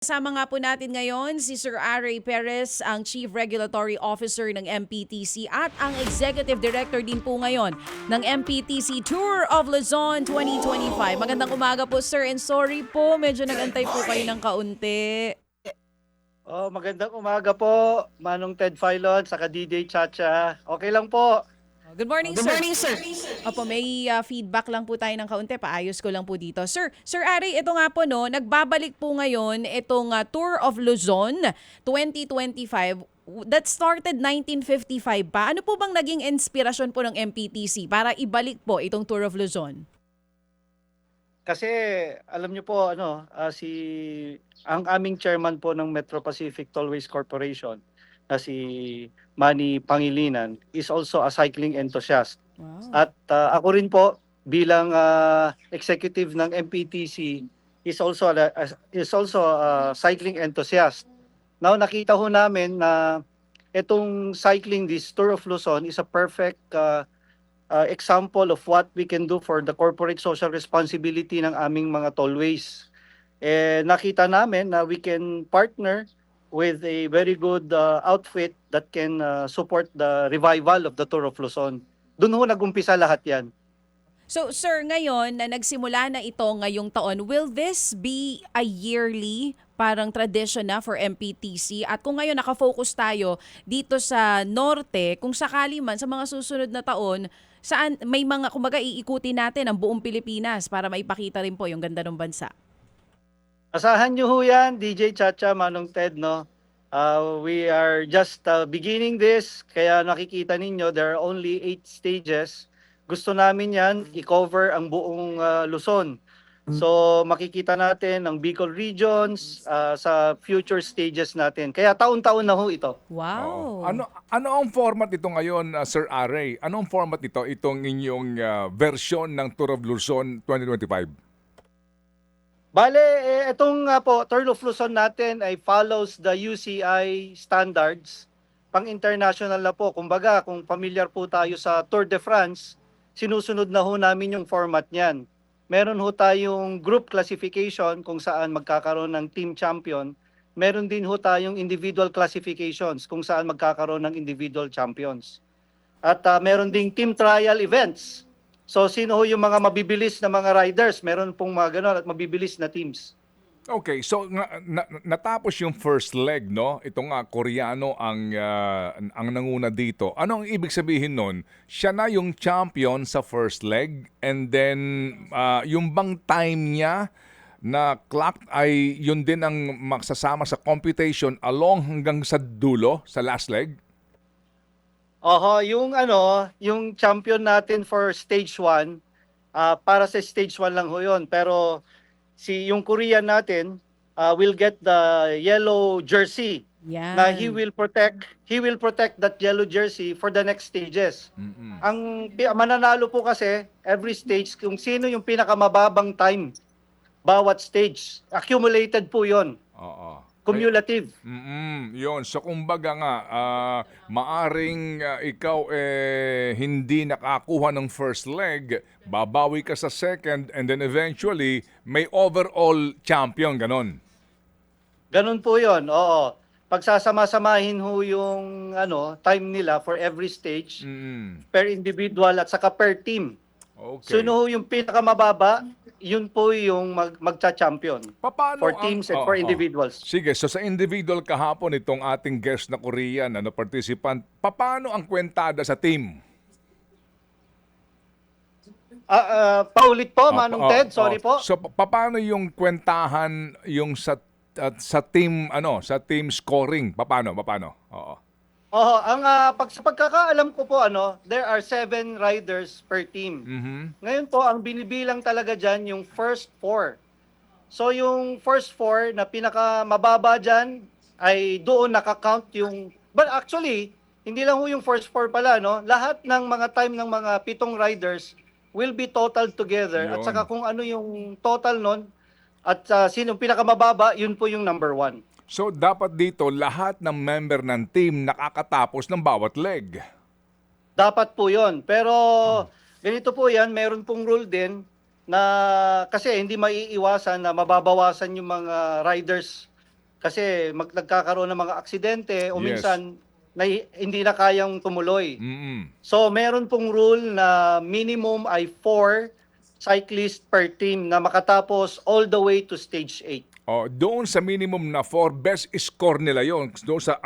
Kasama nga po natin ngayon si Sir Aray Perez, ang Chief Regulatory Officer ng MPTC at ang Executive Director din po ngayon ng MPTC Tour of Luzon 2025. Magandang umaga po, Sir, and sorry po, medyo nagantay po kayo ng kaunti. Magandang umaga po, Manong Ted Filon, saka DJ Chacha. Okay lang po. Good morning, sir. Opo, may feedback lang po tayo ng kaunti. Paayos ko lang po dito. Sir Aray, ito nga po, no, nagbabalik po ngayon itong Tour of Luzon 2025. That started 1955 pa. Ano po bang naging inspirasyon po ng MPTC para ibalik po itong Tour of Luzon? Kasi alam niyo po ang aming chairman po ng Metro Pacific Tollways Corporation na si Manny Pangilinan is also a cycling enthusiast. Wow. At ako rin po bilang executive ng MPTC is also a cycling enthusiast. Now nakita ho namin na itong this Tour of Luzon is a perfect example of what we can do for the corporate social responsibility ng aming mga tollways. Nakita namin na we can partner with a very good outfit that can support the revival of the Tour of Luzon. Doon ho nag-umpisa lahat yan. So, sir, ngayon na nagsimula na ito ngayong taon, will this be a yearly parang tradition na for MPTC? At kung ngayon nakafocus tayo dito sa Norte, kung sakali man sa mga susunod na taon, saan may mga, kumbaga, iikuti natin ang buong Pilipinas para maipakita rin po yung ganda ng bansa? Asahan nyo ho yan, DJ Chacha, Manong Ted, no? We are just beginning this, kaya nakikita ninyo, there are only 8 stages. Gusto namin yan, i-cover ang buong Luzon. So makikita natin ang Bicol regions sa future stages natin. Kaya taon-taon na ho ito. Wow! Ano ang format ito ngayon, Sir Aray? Ano ang format nito, itong inyong version ng Tour of Luzon 2025? Bale, itong Tour of Luzon natin ay follows the UCI standards. Pang-international na po. Kumbaga, kung familiar po tayo sa Tour de France, sinusunod na ho namin yung format niyan. Meron ho tayong group classification kung saan magkakaroon ng team champion. Meron din ho tayong individual classifications kung saan magkakaroon ng individual champions. At meron ding team trial events. So sino ho yung mga mabibilis na mga riders? Meron pong mga ganon at mabibilis na teams. Okay, so natapos yung first leg, no? Ito nga, Koreano ang nanguna dito. Ano ang ibig sabihin nun? Siya na yung champion sa first leg and then yung bang time niya na clock ay yun din ang magsasama sa computation along hanggang sa dulo, sa last leg? Yung champion natin for stage 1, para sa stage 1 lang ho yun. Pero yung Korean natin will get the yellow jersey. Yan. Na he will protect that yellow jersey for the next stages. Ang mananalo po kasi every stage kung sino yung pinakamababang time bawat stage. Accumulated po 'yon. Oo. Cumulative. Yun. So kumbaga nga, maaring ikaw hindi nakakuha ng first leg, babawi ka sa second, and then eventually may overall champion, ganon. Ganun po 'yon. Oo. Pagsasama-samahin ho yung time nila for every stage per individual at saka per team. Okay. Sino ho yung pinakamababa, yun po yung magcha-champion for teams and for individuals. Sige, so sa individual kahapon itong ating guest na Korean, participant, paano ang kwentada sa team? Paulit po, Manong Ted, sorry po. So paano yung kwentahan yung sa team sa team scoring? Paano? Oo. Sa pagkakaalam ko po, there are 7 riders per team. Ngayon po, ang binibilang talaga dyan yung first 4. So yung first 4 na pinakamababa dyan ay doon nakakount yung... But actually, hindi lang ho yung first 4 pala, no? Lahat ng mga time ng mga 7 riders will be totaled together. Yun. At saka kung ano yung total nun, at sino pinakamababa, yun po yung number 1. So dapat dito lahat ng member ng team nakakatapos ng bawat leg. Dapat po 'yon. Pero ganito po 'yan, meron pong rule din na kasi hindi maiiwasan na mababawasan yung mga riders kasi nagkakaroon ng mga aksidente o Yes. minsan hindi na kayang tumuloy. Mm-mm. So meron pong rule na minimum ay 4 cyclists per team na makatapos all the way to stage 8. Oh, doon sa minimum na 4, best score nila yon. Doon sa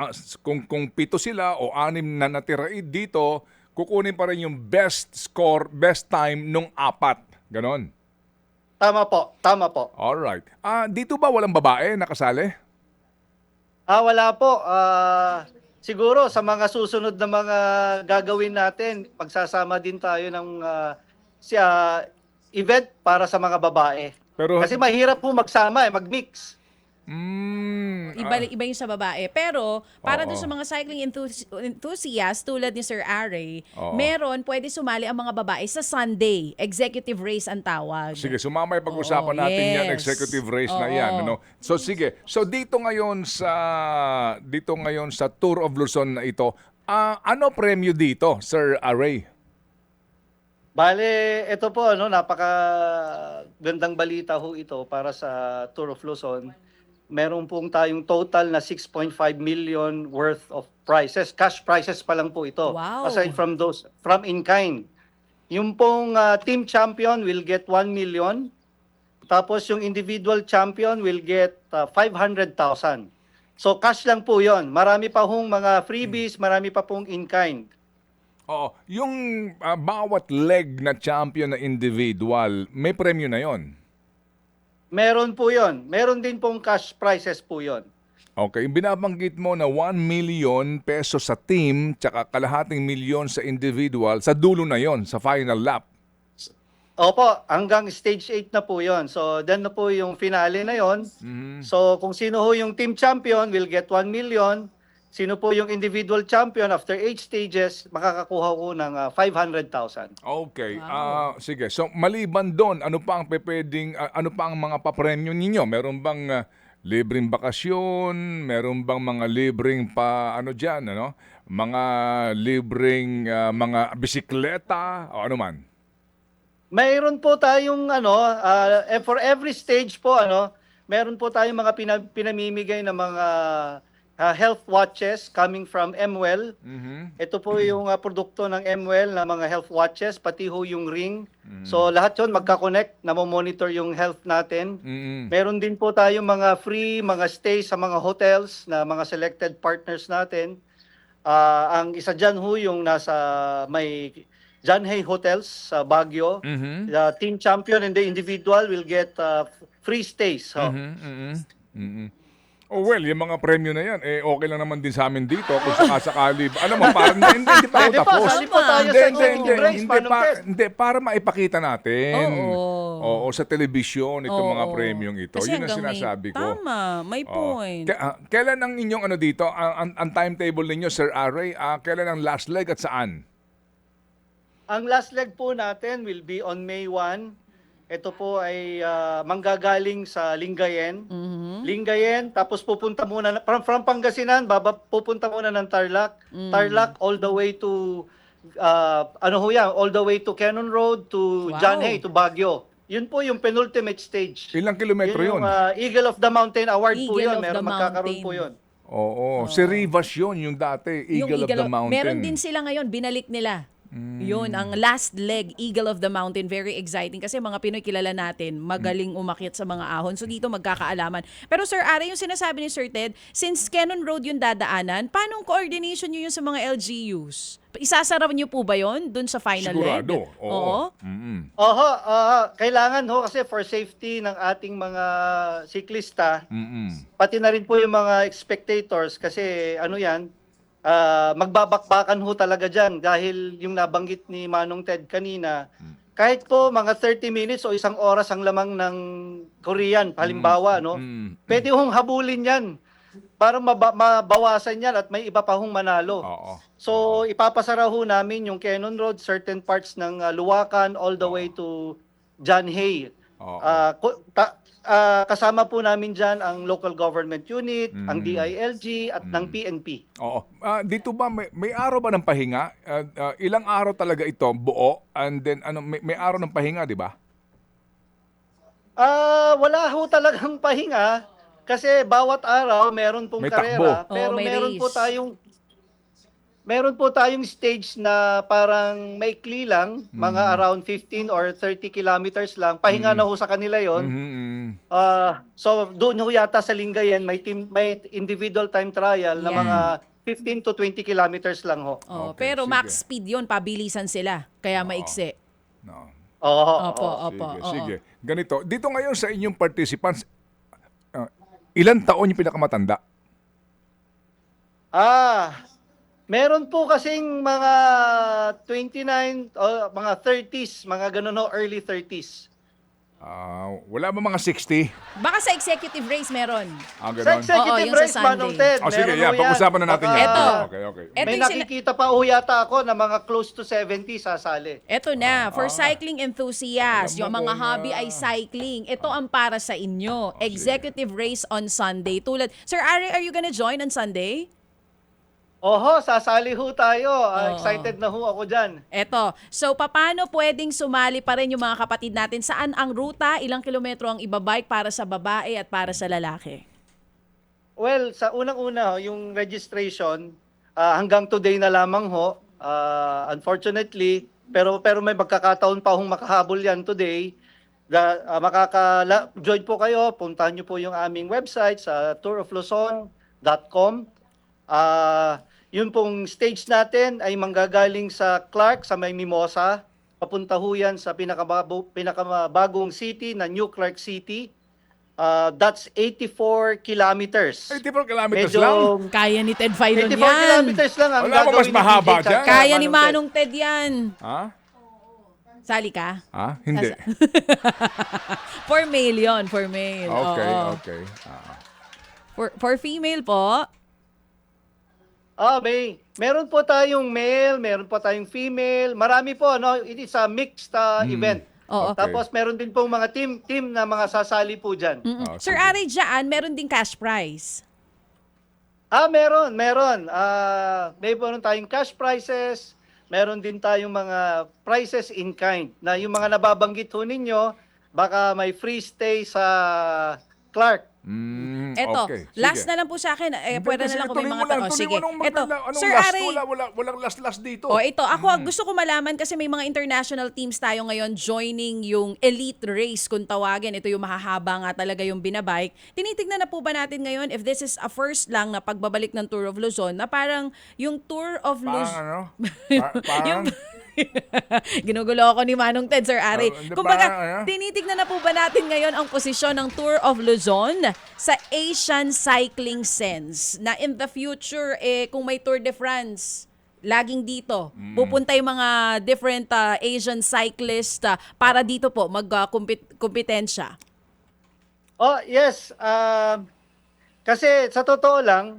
kung 7 sila o 6 na natira dito, kukunin pa rin yung best score, best time nung 4. Ganon. Tama po, tama po. All right. Dito ba walang babae nakasali? Wala po. Siguro sa mga susunod na mga gagawin natin, pagsasama din tayo ng event para sa mga babae. Pero Kasi mahirap po magsama, mag-mix. Iba yung sa babae. Pero, para Oo. doon sa mga cycling enthusiasts tulad ni Sir Aray, Oo. pwede sumali ang mga babae sa Sunday. Executive race ang tawag. Sige, sumamay pag-usapan natin yan, yes. executive race na Oo. yan. Ano? So sige, so dito ngayon sa Tour of Luzon na ito, ano premyo dito, Sir Aray? Bale, ito po, napaka gandang balita ho ito para sa Tour of Luzon. Meron pong tayong total na 6.5 million worth of prizes. Cash prizes pa lang po ito. Wow. Aside from those, from in-kind. Yung pong team champion will get 1 million. Tapos yung individual champion will get 500,000. So cash lang po yon. Marami pa hong mga freebies, marami pa pong in-kind. Oo, yung bawat leg na champion na individual, may premyo na yon. Meron po yon. Meron din pong cash prizes po yon. Okay, yung binabanggit mo na 1 million pesos sa team tsaka kalahating milyon sa individual, sa dulo na yon, sa final lap. Opo, hanggang stage 8 na po yon. So, then na po yung finale na yon. So, kung sino ho yung team champion will get 1 million. Sino po yung individual champion after 8 stages, makakakuha ko ng 500,000. Okay. Wow. Sige. So maliban doon, ano pa ang ano pa ang mga papremyo ninyo? Meron bang libreng bakasyon? Meron bang mga libreng Mga libreng mga bisikleta o ano man? Mayroon po tayong for every stage po meron po tayong mga pinamimigay na mga health watches coming from MWell. Ito po yung produkto ng MWell na mga health watches, pati ho yung ring. So lahat 'yon magka-connect, na-monitor yung health natin. Meron din po tayong mga free mga stay sa mga hotels na mga selected partners natin. Ang isa diyan ho yung nasa may Janhay Hotels sa Baguio. The team champion and the individual will get free stays. So. Oh well, yung mga premyo na yan, okay lang naman din sa amin dito kung sakasakali. Alam mo, parang hindi pa ako Pwede po, tapos. sali po tayo sa executive race, Manong Ted. Hindi, para maipakita natin. Oo. Oo, sa telebisyon, itong mga premyong ito. Kasi Yun ang hanggang sinasabi ko. Tama, may Oo. point. Kailan ang inyong dito, ang timetable ninyo, Sir Aray, kailan ang last leg at saan? Ang last leg po natin will be on May 1. Ito po ay manggagaling sa Lingayen. Lingayen, tapos pupunta muna, from Pangasinan, pupunta muna ng Tarlac. Tarlac all the way to, all the way to Cannon Road, to Wow. Janhay, to Baguio. Yun po yung penultimate stage. Ilang kilometro yun? Yung Eagle of the Mountain Award po Eagle yun. of the Meron magkakaroon Mountain. po yun. Oo, si Rivas yun, yung dati, Eagle of the Mountain. Meron din sila ngayon, binalik nila. Yun, ang last leg, Eagle of the Mountain, very exciting. Kasi mga Pinoy kilala natin, magaling umakyat sa mga ahon. So dito magkakaalaman. Pero Sir Aray, yung sinasabi ni Sir Ted, since Cannon Road yung dadaanan, paano ang coordination nyo yung sa mga LGUs? Isasara nyo po ba yun dun sa final Sigurado, leg? oo. Oho, kailangan ho kasi for safety ng ating mga siklista, pati na rin po yung mga spectators kasi magbabakbakan ho talaga dyan dahil yung nabanggit ni Manong Ted kanina, kahit po mga 30 minutes o isang oras ang lamang ng Korean, halimbawa, pwede hong habulin yan para mabawasan yan at may iba pa hong manalo. Oo. So ipapasara ho namin yung Cannon Road, certain parts ng Luwakan all the way to Janhay. Oo. Kasama po namin dyan ang local government unit, ang DILG at ng PNP. Oo. Dito ba may araw ba ng pahinga? Ilang araw talaga ito buo? And then may araw ng pahinga, di ba? Wala ho talagang pahinga. Kasi bawat araw meron pong May karera, takbo. pero Oo, may race. meron po tayong stage na parang maikli lang, mga around 15 or 30 kilometers lang. Pahinga na ho sa kanila 'yon. Mhm. So doon ho yata sa Lingayen may individual time trial na Yan. mga 15 to 20 kilometers lang ho. Oh, Okay, pero sige. max speed 'yon, pabilisan sila. Kaya maiksi. No. Oo. Opo, oo. opo. Sige, oo. sige. Ganito, dito ngayon sa inyong participants, ilan taon yung pinakamatanda? Meron po kasing mga 29 o mga 30s, mga ganun ho, early 30s. Wala ba mga 60? Baka sa executive race meron. Sa Ganon. executive yung sa race, Manong Sunday. Ted, Sige, meron yan. ho Pag-usapan na natin Baka- yan. Eto. Okay, okay. Eto May yung sina- nakikita pa ho yata ako na mga close to 70 sasali. Eto na, for cycling enthusiasts, Alam yung mo mga kung, hobby ay cycling. Ito ang para sa inyo. Executive race on Sunday. Sir Ari, are you gonna join on Sunday? Oho, sasali ho tayo. Oo. Excited na ho ako dyan. Eto. So, paano pwedeng sumali pa rin yung mga kapatid natin? Saan ang ruta? Ilang kilometro ang ibabike para sa babae at para sa lalaki? Well, sa unang-una ho, yung registration, hanggang today na lamang ho. Unfortunately, pero may magkakataon pa hong makahabol yan today. Makaka-join po kayo, puntahan nyo po yung aming website sa tourofluzon.com. Yun pong stage natin ay manggagaling sa Clark sa may Mimosa. Papunta ho yan sa pinakamabagong city na New Clark City. That's 84 kilometers. 84 kilometers Medyo lang? Kaya ni Ted Filon 84 yan. kilometers lang ang Wala ba gagawin mas ni mahaba DJ Chat. dyan? Kaya ni Ted. Manong Ted yan. Ha? Sali ka? Ha? Hindi. For male yun, for male. Okay, Oo. okay. For female po, Meron po tayong male, meron po tayong female. Marami po, no? It is a mixed event. Oo. Okay. Tapos meron din pong mga team na mga sasali po dyan. Sir sige. Ari, dyan, meron ding cash prize. Meron. Meron tayong cash prizes, meron din tayong mga prizes in kind na yung mga nababanggit ho ninyo, baka may free stay sa Clark. Eto, okay. last Sige. na lang po sa akin. Hindi, Pwede na sige, lang kung may tuloy mga mo lang, tanong. tuloy Sige. mo nung Eto, anong Sir last? Ari. Walang last dito. Ito. Ako, gusto ko malaman kasi may mga international teams tayo ngayon joining yung elite race kung tawagin. Ito yung mahahaba nga talaga yung binabike. Tinitignan na po ba natin ngayon if this is a first lang na pagbabalik ng Tour of Luzon na parang yung Tour of Parang Luzon... ano? Parang... Ginugulo ako ni Manong Ted, Sir Ari. Hindi, Kumbaga, parang, tinitignan na po ba natin ngayon ang posisyon ng Tour of Luzon sa Asian cycling sense na in the future, kung may Tour de France, laging dito. Pupunta yung mga different Asian cyclists para dito po mag-kompetensya. Yes. Kasi sa totoo lang,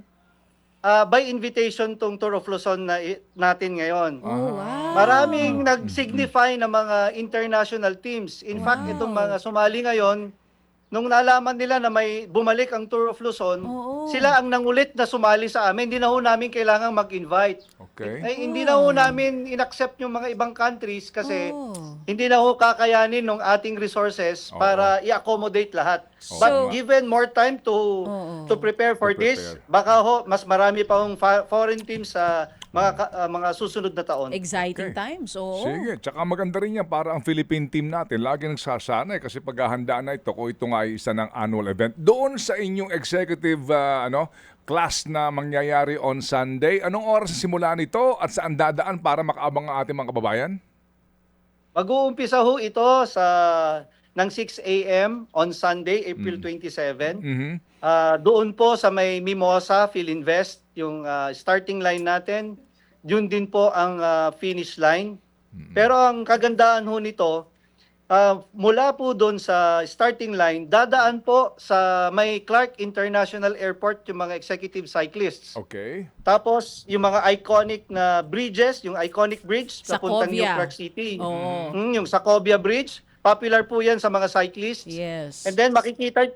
by invitation tong Tour of Luzon natin ngayon. Oh, wow. Maraming nag-signify na mga international teams. In fact, itong mga sumali ngayon, nung nalaman nila na may bumalik ang Tour of Luzon, Oo. sila ang nangulit na sumali sa amin. Hindi na ho namin kailangang mag-invite. Okay. Hindi na ho namin in-accept yung mga ibang countries kasi Oh. hindi na ho kakayanin ng ating resources Oo. para i-accommodate lahat. Oo. But So- given more time to Oo. prepare for To this, prepare. baka ho mas marami pa hong foreign teams sa mga susunod na taon. Exciting Okay. times. Oo. Sige, tsaka maganda rin yan para ang Philippine team natin lagi nagsasanay kasi paghahanda na ito kung ito nga ay isa ng annual event. Doon sa inyong executive class na mangyayari on Sunday, anong oras ang simula nito at saan dadaan para makaabang ang ating mga kababayan? Mag-uumpisa ho ito ng 6 a.m. on Sunday, April 27. Mhm. Doon po sa may Mimosa, Philinvest, yung starting line natin. Yun din po ang finish line. Pero ang kagandahan ho nito, mula po doon sa starting line, dadaan po sa may Clark International Airport yung mga executive cyclists. Okay. Tapos yung mga iconic na bridges, yung iconic bridge papuntang New Sacovia. Clark City. Oo. Yung Sacovia Bridge, popular po yan sa mga cyclists. Yes. And then makikita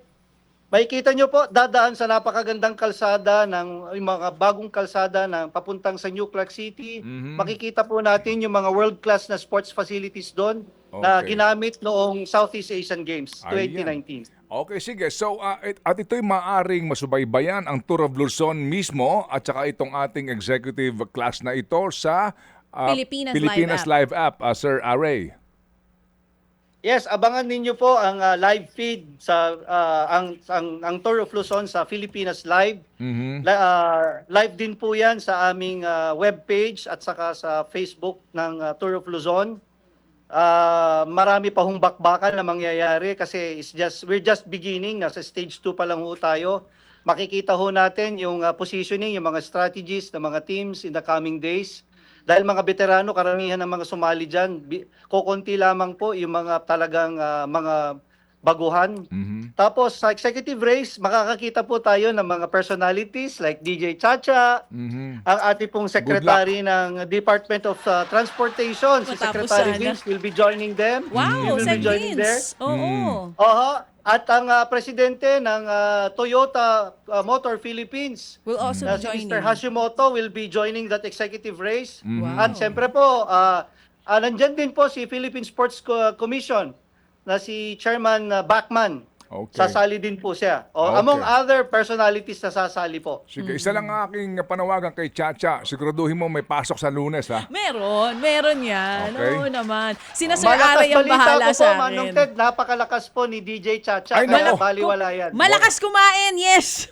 nyo po, dadaan sa napakagandang kalsada yung mga bagong kalsada ng papuntang sa New Clark City. Mhm. Makikita po natin yung mga world-class na sports facilities doon na Okay. ginamit noong Southeast Asian Games Ayan. 2019. Okay, sige. So, at ito'y maaring masubaybayan ang Tour of Luzon mismo at saka itong ating executive class na ito sa Pilipinas Live App, Sir Aray. Yes, abangan ninyo po ang live feed sa ang Tour of Luzon sa Pilipinas Live. Live din po 'yan sa aming webpage at saka sa Facebook ng Tour of Luzon. Marami pa hong bakbakan na mangyayari kasi we're just beginning, nasa stage 2 pa lang ho tayo. Makikita ho natin yung positioning, yung mga strategies ng mga teams in the coming days. Dahil mga veterano, karamihan ng mga sumali dyan, kukunti lamang po yung mga talagang mga baguhan. Tapos sa executive race, makakakita po tayo ng mga personalities like DJ Chacha, ang ating pong secretary ng Department of Transportation, si Matapos Secretary sana. Vince will be joining them. Wow, He will Sir be joining there. Vince. Oo. Oho. At ang presidente ng Toyota Motor Philippines, Will also na be si joining. Mr. Hashimoto will be joining that executive race. Wow. At siyempre po, nandyan din po si Philippine Sports Commission na si Chairman Bachman. Okay. Sasali din po siya. Okay. Among other personalities na sasali po. Sige, isa lang ang aking panawagan kay Chacha. Siguraduhin mo may pasok sa Lunes, ha? Meron yan. Okay. Oo naman. Sina Sir Malakas Aray ang balita bahala ko po, sa Manong akin. Ted, napakalakas po ni DJ Chacha. Ay, Kaya nako. baliwala yan. Malakas kumain, yes!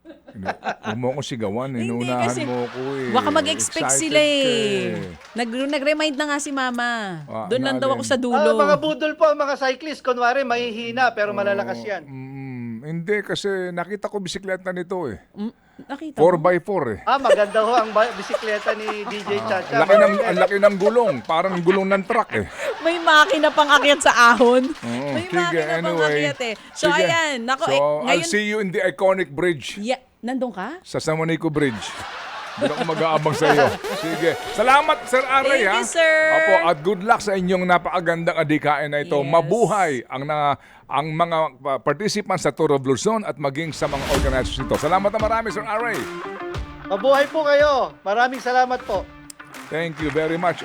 Huwag mo akong sigawan. Hindi Inuunahan kasi, mo ko eh. baka mag-expect Excited sila ka eh. Nag-remind na nga si Mama. Ah, Doon lang daw nalin. ako sa dulo. Mga budol po, mga cyclist, kunwari mahihina pero malalakas yan. Hindi, kasi nakita ko bisikleta nito eh. Nakita mo? 4x4 eh. Maganda ho ang bisikleta ni DJ Chacha. Ang laki ng gulong. Parang gulong ng truck eh. May makina pang akyat sa ahon. Oo, May sige, makina pang anyway. akyat eh. So Sige. ayan, nako, So, I'll ngayon, see you in the iconic bridge. nandun ka? Sa San Monico Bridge. Doon ako mag-aabang sa iyo. Sige. Salamat, Sir Aray, Thank ha? you, sir. Opo, at good luck sa inyong napakagandang adikain na ito. Yes. Mabuhay ang mga participants sa Tour of Luzon at maging sa mga organizers nito. Salamat na marami, Sir Aray. Mabuhay po kayo. Maraming salamat po. Thank you very much.